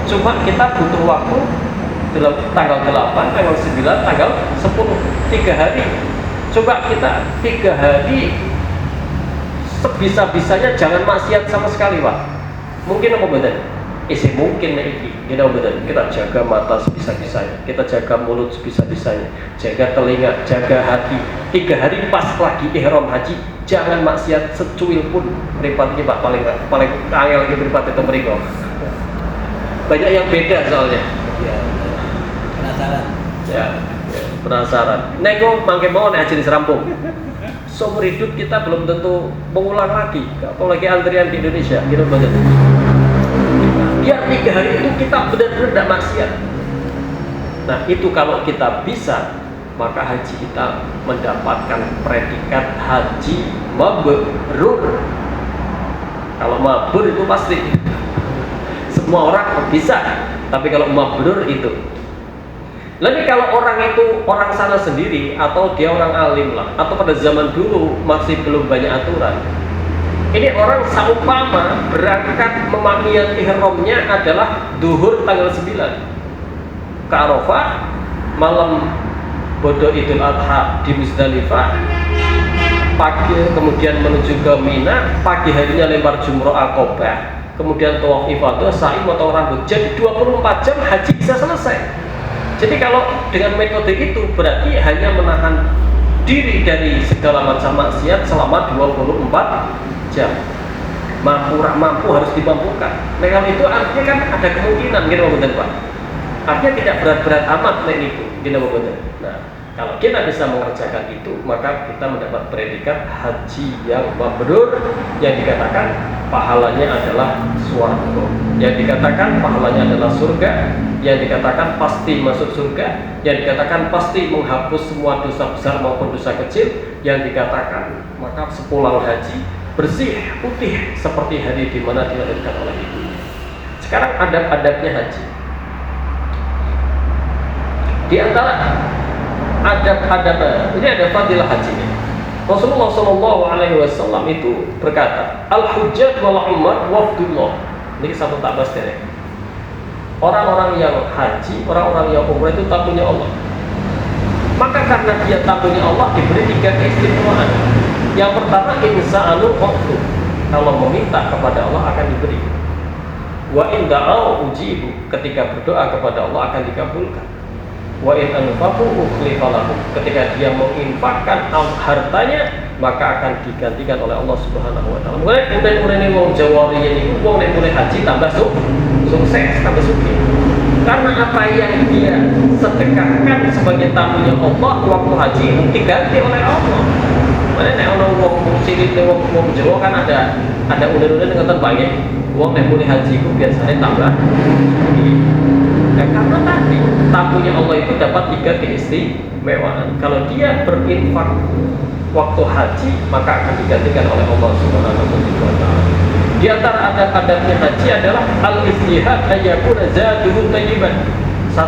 cuma kita butuh waktu tanggal 8, tanggal 9, tanggal 10, 3 hari. Coba kita 3 hari sebisa-bisanya jangan maksiat sama sekali, Pak. Mungkin apa betul? Isi mungkin iki. Kita betul. Kita jaga mata sebisa-bisanya, kita jaga mulut sebisa-bisanya, jaga telinga, jaga hati. 3 hari pas lagi ihram haji, jangan maksiat secuil pun. Meripat iki Pak paling angel iki meripat itu mriko. Banyak yang beda soalnya. Ya. Penasaran. Ya, penasaran. Nego mangke mau nek haji rampung. Seumur hidup kita belum tentu mengulang lagi, apalagi antrian di Indonesia, gitu banget. Biar 3 hari itu kita benar-benar tidak maksiat. Nah itu kalau kita bisa, maka haji kita mendapatkan predikat haji mabrur. Kalau mabrur itu pasti semua orang bisa, tapi kalau mabrur itu. Lalu kalau orang itu orang sana sendiri atau dia orang alim lah, atau pada zaman dulu masih belum banyak aturan. Ini orang saumpama berangkat memanggil ihramnya adalah duhur tanggal 9 ke Arafah, malam bodo Idul Adha di Muzdalifah, pagi kemudian menuju ke Mina, pagi harinya lempar jumroh Aqobah, kemudian tawaf ifadah, sa'i, potong rambut. Jadi 24 jam haji bisa selesai. Jadi kalau dengan metode itu berarti hanya menahan diri dari segala macam maksiat selama 24 jam. Mampu harus dimampukan. Nah kalau itu artinya kan ada kemungkinan, gitu betul Pak. Artinya tidak berat-berat amat itu, gitu betul. Nah kalau kita bisa mengerjakan itu, maka kita mendapat predikat haji yang mabrur, yang dikatakan pahalanya adalah swarga, yang dikatakan pahalanya adalah surga, yang dikatakan pasti masuk surga, yang dikatakan pasti menghapus semua dosa besar maupun dosa kecil, yang dikatakan maka sepulang haji bersih putih seperti hari di mana dilahirkan oleh ibunya. Sekarang adab-adabnya haji. Di antara adab-adab ini ada fadilah hajinya. Rasulullah SAW itu berkata, al-hujjat wal umar wafdullah. Ini satu tak bahas dari orang-orang yang haji, orang-orang yang umrah itu tamunya Allah. Maka karena dia tamunya Allah diberi 3 keistimewaan. Yang pertama, insa'anu waktu, kalau meminta kepada Allah akan diberi. Wa in da'au ujibu, ketika berdoa kepada Allah akan dikabulkan. Wa in anfaqu ukhlifalahu, ketika dia menginfakkan hartanya maka akan digantikan oleh Allah Subhanahu wa taala. Mulai wong Jawa ini wong nek mulai haji tambah sukses, tambah sugih. Karena apa yang dia sedekahkan sebagai tamunya Allah waktu haji diganti oleh Allah. Mana nek ana wong cilik wong Jawa kan ada udah-udah ngoten banyak. Wong nek mulai haji ku biasanya tambah sugih. Ya, karena tadi tamunya Allah itu dapat 3 keistimewaan. Kalau dia berinfak waktu haji maka akan digantikan oleh Allah Subhanahu wa taala. Di antara adab-adabnya haji adalah al-istihad ayyakuna zaduhu tayyiban. 1.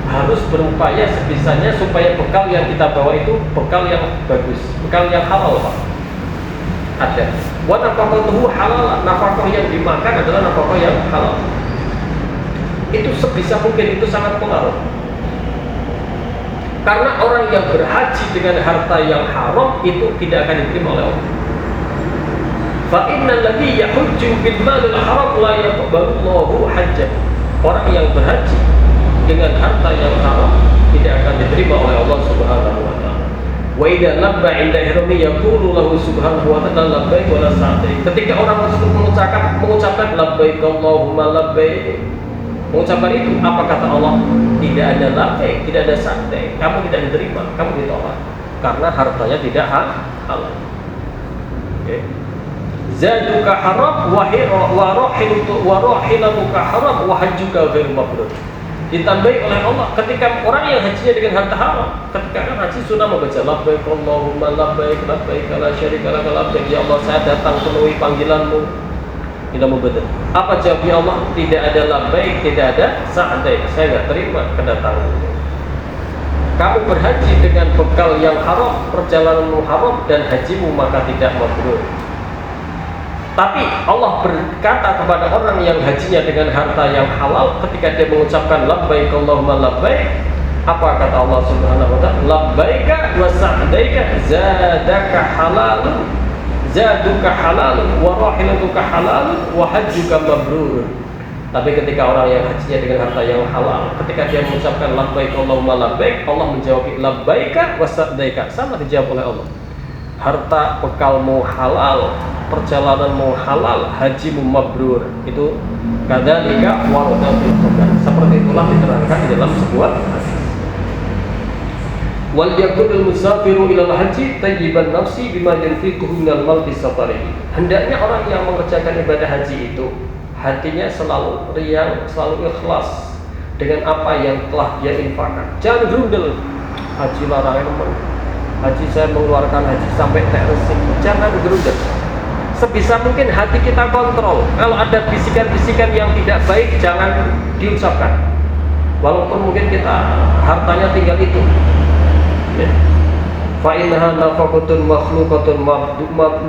Harus berupaya sebisanya supaya bekal yang kita bawa itu bekal yang bagus, bekal yang halal, Pak. Ada. Wa nafaqatuhu halal, nafkah yang dimakan adalah nafkah yang halal. Itu sebisa mungkin itu sangat pengaruh. Karena orang yang berhaji dengan harta yang haram itu tidak akan diterima oleh Allah. Fa innal ladzi yahujju bil malil haram la yaqbalu Allahu hajjah. Orang yang berhaji dengan harta yang haram tidak akan diterima oleh Allah Subhanahu wa taala. Wa idza labba 'inda ihrami yaqulu lahu subhanahu wa ta'ala labbaik wa la sa'daik. Ketika orang tersebut mengucapkan labbaik Allahumma labbaik, mengucapkan itu, apa kata Allah? Tidak ada labbaik, tidak ada sa'daik, kamu tidak diterima, kamu ditolak karena hartanya tidak halal. Okay. Zaduka haram wa rahilatuka haram wa hajjuka ghairu mabrur. Ditambahi oleh Allah ketika orang yang hajinya dengan harta haram, ketika kan haji sunnah membaca labbaik Allahumma labbaik labbaik la syarika laka labbaik, ya Allah saya datang penuhi panggilanmu. Tidak mau betul. Apa jawabnya Allah? Tidak ada labbaik, tidak ada sa'daik, saya tidak terima kedatanganmu. Kamu berhaji dengan bekal yang haram, perjalananmu haram dan hajimu maka tidak mabrur. Tapi Allah berkata kepada orang yang hajinya dengan harta yang halal, ketika dia mengucapkan labbaik Allahumma labbaik, apa kata Allah Subhanahu wa taala? Labbaika wa sa'daika zadaka halalun, zaduka halalun wa rahilatuka halalun wa hajjuka mabrur. Tapi ketika orang yang hajinya dengan harta yang halal, ketika dia mengucapkan labbaik Allahumma labbaik, Allah menjawab labbaika wa sa'daika, sama dijawab oleh Allah. Harta bekalmu halal, perjalananmu halal, hajimu mabrur. Itu kadzalika warada fil Qur'an. Seperti itulah diterangkan di dalam sebuah hadis. Wal yaqul musafiru ila haji tayyiban nafsi bima yanfiquhu minal mal fi safarihi. Hendaknya orang yang mengerjakan ibadah haji itu hatinya selalu riang, selalu ikhlas dengan apa yang telah dia infakkan. Jangan grundel. Haji larangan, haji saya mengeluarkan haji sampai resik. Jangan gerundel. Sebisa mungkin hati kita kontrol. Kalau ada bisikan-bisikan yang tidak baik, jangan diucapkan. Walaupun mungkin kita hartanya tinggal itu. Fa innaha nafaqatun makhluqatun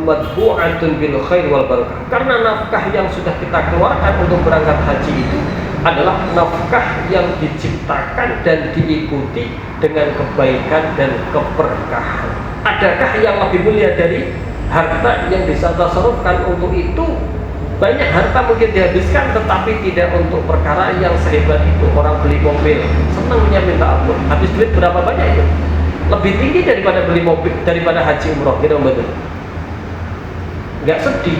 madbu'atun bil khair wal barakah. Karena nafkah yang sudah kita keluarkan untuk berangkat haji itu adalah nafkah yang diciptakan dan diikuti dengan kebaikan dan keberkahan. Adakah yang lebih mulia dari harta yang bisa tasarrufkan untuk itu? Banyak harta mungkin dihabiskan tetapi tidak untuk perkara yang sehebat itu. Orang beli mobil senangnya minta ampun, habis duit berapa banyak itu? Lebih tinggi daripada beli mobil, daripada haji umroh, gitu betul. Nggak sedih.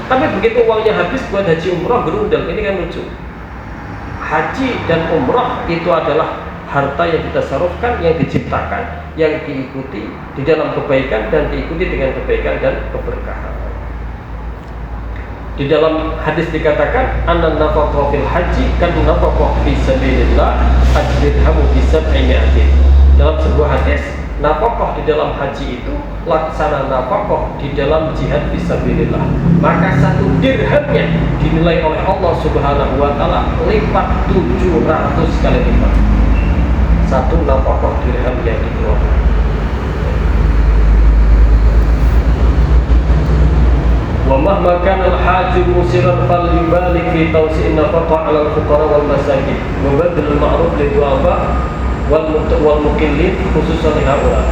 Tapi begitu uangnya habis buat haji umroh, gerundel. Ini kan lucu. Haji dan umroh itu adalah harta yang ditasarrufkan, yang diciptakan, yang diikuti di dalam kebaikan dan diikuti dengan kebaikan dan keberkahan. Di dalam hadis dikatakan, "Anna nafaqah fil haji kan nafaqah fi sabilillah, ajdirhamu bi sab'i mi'atin." Dalam sebuah hadis, nafaqah di dalam haji itu laksana nafaqah di dalam jihad fisabilillah. Maka 1 dirhamnya dinilai oleh Allah Subhanahu wa taala lipat 700 kali lipat. 1 nafaqah dirham yang dikeluarkan. Wa mahma kana al-haji musiran falyubalik fi tawsi'in nafaqah 'ala al-fuqara wal masakin wa badl al-ma'ruf lil du'afa wal mukillin khususan haula.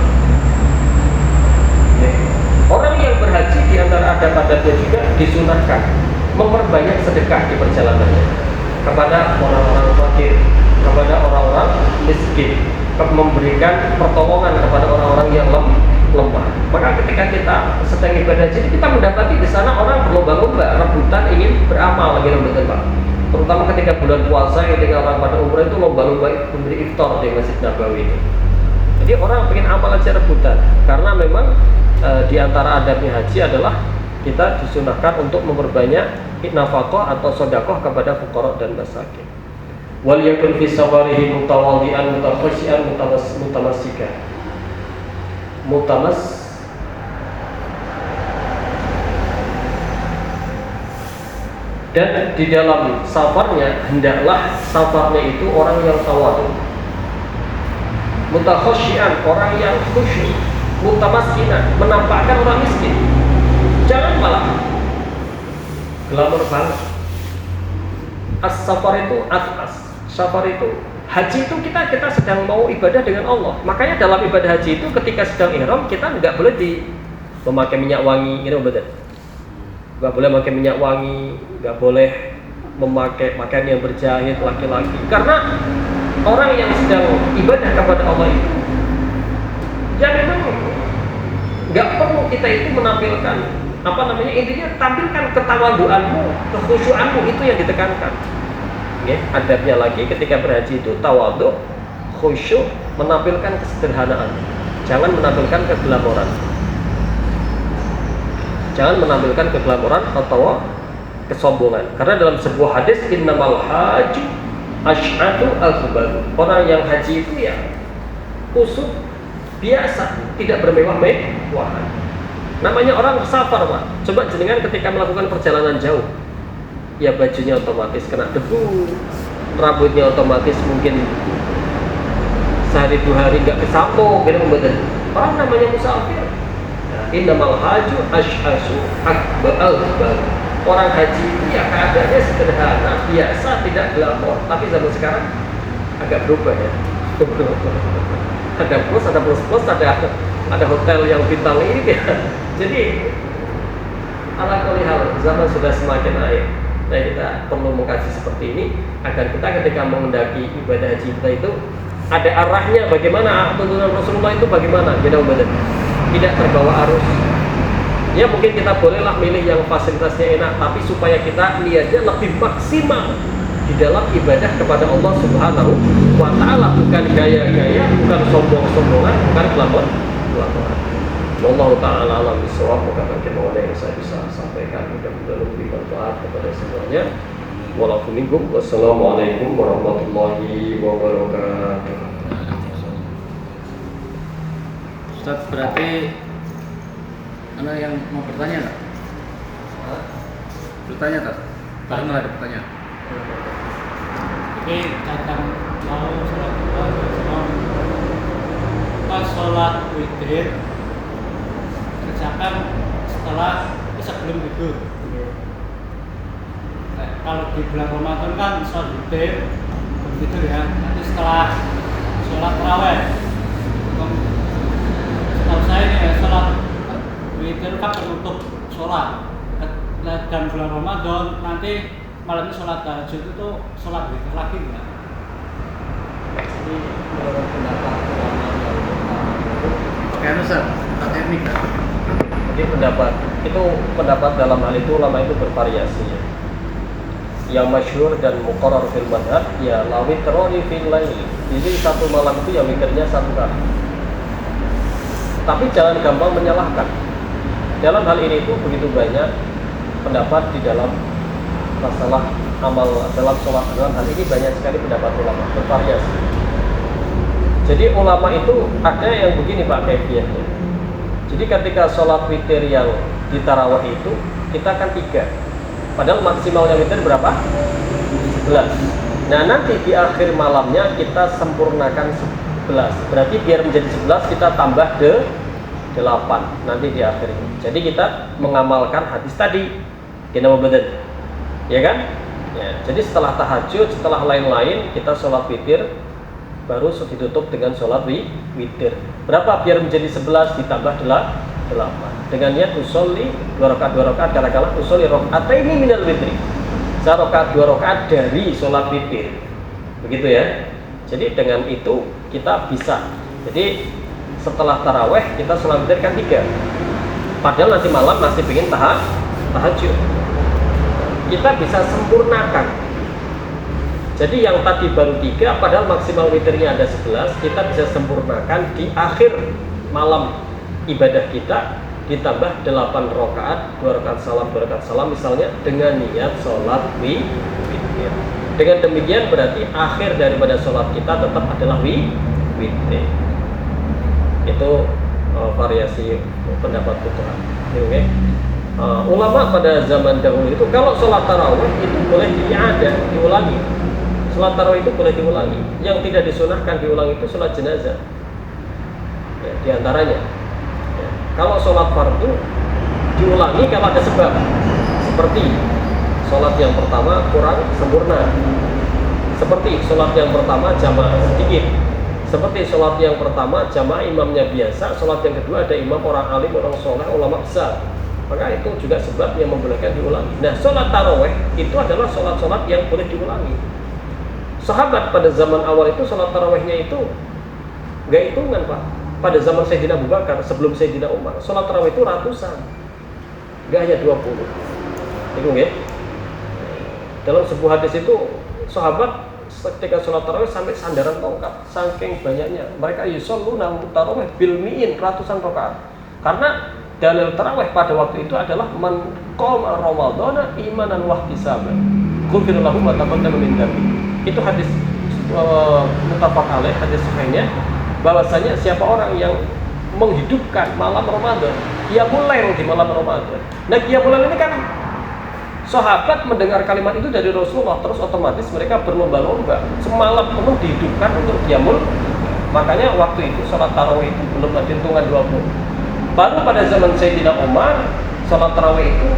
Orang yang berhaji di antara adab-adabnya juga disunahkan memperbanyak sedekah di perjalanannya kepada orang-orang fakir, kepada orang-orang miskin, memberikan pertolongan kepada orang-orang yang lemah. Maka ketika kita sedang ibadah haji, kita mendapati di sana orang berlomba-lomba rebutan ingin beramal lagi rebutan, Pak. Terutama ketika bulan puasa, ketika orang pada umrah itu lomba-lomba memberi iftar di Masjid Nabawi itu. Jadi orang ingin amal aja rebutan, karena memang di antara adabnya haji adalah kita disunahkan untuk memperbanyak nafaqah atau sedekah kepada fuqara dan masakin. Wal yakun fi safarihi mutawadhi'an mutakhashi'an mutamassika. Dan di dalam safarnya, hendaklah safarnya itu orang yang tawadhu, mutakhasyian, orang yang khusyuk, mutamassinan, menampakkan orang miskin. Jangan malah glamor banget. As-safar itu safar itu haji itu kita sedang mau ibadah dengan Allah. Makanya dalam ibadah haji itu ketika sedang ihram kita nggak boleh memakai minyak wangi, gitu betul. Nggak boleh memakai minyak wangi, nggak boleh memakai pakaian yang berjahit laki-laki. Karena orang yang sedang ibadah kepada Allah itu, ya memang nggak perlu kita itu menampilkan intinya tampilkan ketawaduanmu, kekhusyuanmu, itu yang ditekankan. Adabnya lagi ketika berhaji itu tawadhu, khusyuk, menampilkan kesederhanaan. Jangan menampilkan keglamoran. Jangan menampilkan keglamoran atau kesombongan. Karena dalam sebuah hadis innamal haju asy'atu al-khabar. Orang yang haji itu ya kusut, biasa, tidak bermewah-mewahan. Namanya orang safar, Pak. Coba jenengan ketika melakukan perjalanan jauh, ya bajunya otomatis kena debu, rambutnya otomatis mungkin sehari dua hari nggak kesampo, gitu membuat orang namanya musafir. Innamal haju asy'asu al-khabar. Orang haji itu ya keadaannya sederhana, biasa, tidak glamor. Tapi zaman sekarang agak berubah ya. Ada plus, ada hotel yang bintang ini ya. Jadi ala kulli hal zaman sudah semakin naik. Nah, kita perlu mengkaji seperti ini agar kita ketika mendaki ibadah haji kita itu ada arahnya, bagaimana tuntunan Rasulullah itu, bagaimana kita ibadah, tidak terbawa arus. Ya mungkin kita bolehlah milih yang fasilitasnya enak, tapi supaya kita niatnya lebih maksimal di dalam ibadah kepada Allah Subhanahu wa Ta'ala, bukan gaya-gaya, bukan sombong-sombongan, bukan glamor-glamoran. Wallahu ta'ala alam bisawab. Moga bagaimana yang saya bisa sampaikan mudah-mudahan lebih bermanfaat kepada semuanya. Wassalamualaikum warahmatullahi wabarakatuh. Ustaz, berarti ada yang mau bertanya nggak? Bertanya tak? Barang ada pertanyaan. Oke, kadang mau pas sholat witir kerjakan sebelum tidur. Kalau di bulan Ramadan kan sholat witir begitu ya. Nanti setelah sholat tarawih, setahu saya ini ya, sholat witir kan penutup sholat. Dan bulan Ramadan nanti malamnya sholat tahajud itu sholat witir lagi enggak? Jadi menurut pendapat ulama Kayak Ustaz, teknik kan? jadi pendapat dalam hal itu ulama itu bervariasi ya. Yang masyhur dan muqarrar fil madhab ya lawit teroni fil lail. Jadi satu malam itu ya witirnya satu kali. Tapi jangan gampang menyalahkan. Dalam hal ini itu begitu banyak pendapat di dalam masalah amal dalam sholat. Dalam hal ini banyak sekali pendapat ulama bervariasi. Jadi ulama itu ada yang begini Pak kaifiahnya. Jadi ketika sholat witir yang di tarawih itu kita kan 3. Padahal maksimalnya witir berapa? 11. Nah nanti di akhir malamnya kita sempurnakan 11. Berarti biar menjadi 11 kita tambah 8 nanti di akhir ini. Jadi kita mengamalkan hadis tadi. Kita benar, ya kan? Ya, jadi setelah tahajud, setelah lain-lain kita sholat witir, baru ditutup dengan sholat witir. Berapa biar menjadi 11 ditambah 8? Dengan niat usolli 2 rakaat kala-kala usolli rakaataini minal witri. 2 rakaat dari sholat witir. Begitu ya. Jadi dengan itu kita bisa. Jadi setelah taraweh kita sholat witir kan 3. Padahal nanti malam masih pengen tahajud. Kita bisa sempurnakan. Jadi yang tadi baru 3, padahal maksimal witirnya ada 11, kita bisa sempurnakan di akhir malam ibadah kita ditambah 8 rakaat, 2 rakaat salam misalnya dengan niat sholat witir. Dengan demikian berarti akhir daripada sholat kita tetap adalah witir. Itu variasi pendapat fuqaha. Okay? Ulama pada zaman dahulu itu kalau sholat tarawih itu boleh diulangi. Sholat tarawih itu boleh diulangi. Yang tidak disunahkan diulangi itu sholat jenazah. Ya, diantaranya. Ya. Kalau sholat fardu diulangi kalau ada sebab. Seperti sholat yang pertama kurang sempurna. Seperti sholat yang pertama jamaah sedikit. Seperti sholat yang pertama jamaah imamnya biasa. Sholat yang kedua ada imam orang alim, orang soleh, ulama besar. Maka itu juga sebab yang membolehkan diulangi. Nah, sholat tarawih itu adalah sholat-sholat yang boleh diulangi. Sahabat pada zaman awal itu sholat tarawihnya itu nggak hitungan Pak. Pada zaman Sayyidina Abu Bakar sebelum Sayyidina Umar, sholat tarawih itu ratusan, nggak hanya 20. Itu ya. Dalam sebuah hadis itu sahabat ketika sholat tarawih sampai sandaran tongkat, saking banyaknya mereka yusalluna tarawih bil mi'in, ratusan rakaat. Karena dalil tarawih pada waktu itu adalah man qama ramadhana imanan wa ihtisaban ghufira lahu ma taqaddama min dhanbi. Itu hadis muttafaq alaih, hadis sahihnya, bahwasanya siapa orang yang menghidupkan malam Ramadan, qiyamul lail di malam Ramadan. Nah, qiyamul lail ini kan sahabat mendengar kalimat itu dari Rasulullah, terus otomatis mereka berlomba-lomba semalam penuh dihidupkan untuk qiyamul. Makanya waktu itu sholat tarawih itu belum ada hitungan 20. Baru pada zaman Sayyidina Umar, sholat tarawih itu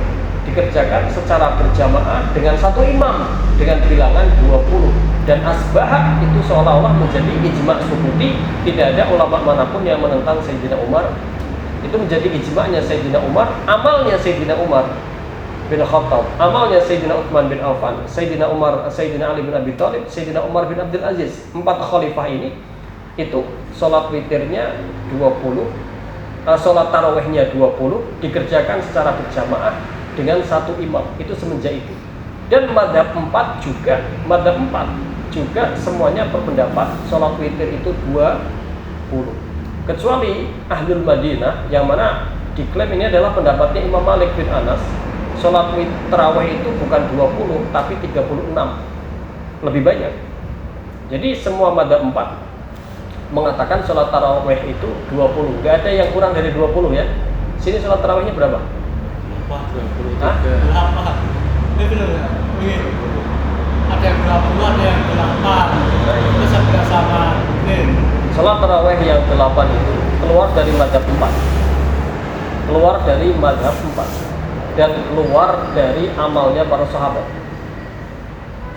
dikerjakan secara berjamaah dengan satu imam dengan bilangan 20. Dan asbah itu seolah-olah menjadi ijma' sukuti, tidak ada ulama manapun yang menentang Sayyidina Umar. Itu menjadi ijma'nya Sayyidina Umar, amalnya Sayyidina Umar bin Khattab, amalnya Sayyidina Utsman bin Affan, Sayyidina Umar, Sayyidina Ali bin Abi Thalib, Sayyidina Umar bin Abdul Aziz. 4 khalifah ini itu sholat witirnya 20, sholat tarawihnya 20, dikerjakan secara berjamaah dengan satu imam. Itu semenjak itu. Dan madhab 4 juga semuanya berpendapat sholat witir itu 20, kecuali Ahlul Madinah yang mana diklaim ini adalah pendapatnya Imam Malik bin Anas. Sholat tarawih itu bukan 20 tapi 36, lebih banyak. Jadi semua madhab 4 mengatakan sholat tarawih itu 20, nggak ada yang kurang dari 20 ya. Sini sholat tarawihnya berapa? 20. Hah? 8. Ini benar ya? Ada yang 20, ada yang 8. Itu sama ini. Sholat tarawih yang 8 itu keluar dari madhab 4, keluar dari madhab 4 dan keluar dari amalnya para sahabat.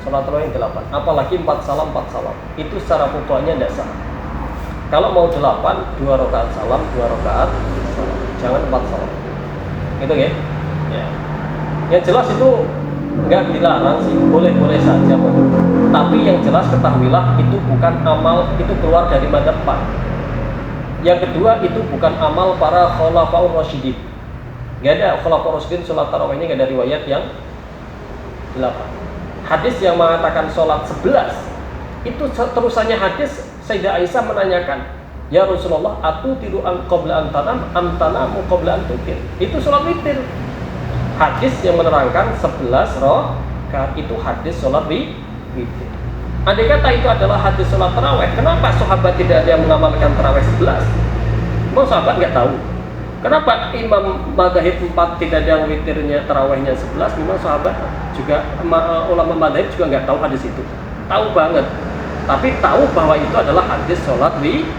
Sholat tarawih yang 8, apalagi 4 salam itu secara pokoknya tidak sah. Kalau mau 8, 2 rakaat salam, 2 rakaat salam, jangan 4 salam. Gitu ya? Ya. Yang jelas itu nggak dilarang sih, boleh-boleh saja. Tapi yang jelas ketahuilah itu bukan amal, itu keluar dari madhab 4. Yang kedua, itu bukan amal para khulafaur rasyidin. Nggak ada khulafaur rasyidin sholat tarawihnya nggak ada riwayat yang 8. Hadis yang mengatakan sholat 11 itu terusannya hadis Sayyidah Aisyah menanyakan, ya Rasulullah, atutiru an qabla an tanam am tanamu qabla an tutir. Itu sholat witir. Hadis yang menerangkan 11 rakaat itu hadis sholat witir. Andai kata itu adalah hadis sholat tarawih, kenapa sahabat tidak ada yang mengamalkan tarawih 11? Mau sahabat nggak tahu. Kenapa Imam Madzhab 4 tidak ada yang witirnya tarawihnya 11? Memang sahabat juga, ulama Madzhab juga nggak tahu hadis itu. Tahu banget, tapi tahu bahwa itu adalah hadis sholat witir.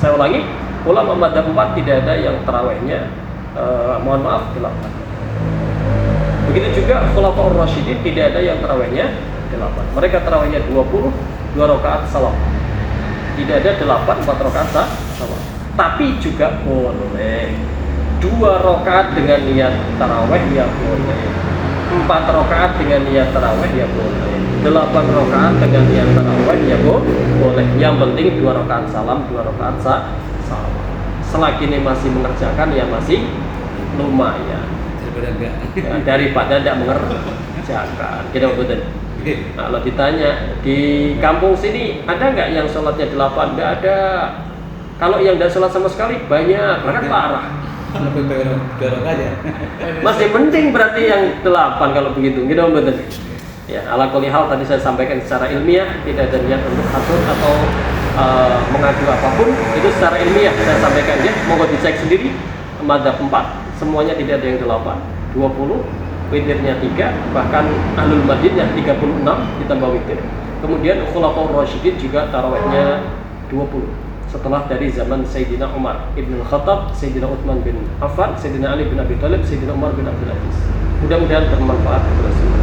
Saya ulangi, ulama Madzhab 4 tidak ada yang tarawihnya mohon maaf 8. Begitu juga khulafaur rasyidin tidak ada yang tarawihnya 8. Mereka tarawihnya 20, 2 rakaat salam. Tidak ada 8, 4 rakaat salam. Tapi juga boleh 2 rakaat dengan niat tarawih ya boleh, 4 rakaat dengan niat tarawih ya boleh, 8 rakaat dengan niat tarawih ya boleh. Yang penting 2 rakaat salam, 2 rakaat salam. Selagi ini masih mengerjakan ya masih lumayan daripada tidak mengerjakan. Kita betul. Kalau ditanya di kampung sini ada nggak yang sholatnya 8? Nggak ada. Kalau yang tidak sholat sama sekali banyak, bahkan parah. Lebih dorong aja. Masih penting berarti yang 8 kalau begitu. Gitu betul. Ya, ala kulli hal tadi saya sampaikan secara ilmiah, tidak ada niat untuk hasud atau mengadu apapun. Itu secara ilmiah saya sampaikan ya. Monggo dicek sendiri. Madzhab 4 semuanya tidak ada yang 8, 20, witirnya 3, bahkan Ahlul Madinah 36 ditambah witir. Kemudian khulafaur rasyidin juga tarawihnya 20. Setelah dari zaman Sayyidina Umar Ibn Khattab, Sayyidina Utsman bin Affan, Sayyidina Ali bin Abi Thalib, Sayyidina Umar bin Abdul Aziz. Mudah-mudahan bermanfaat kepada semua.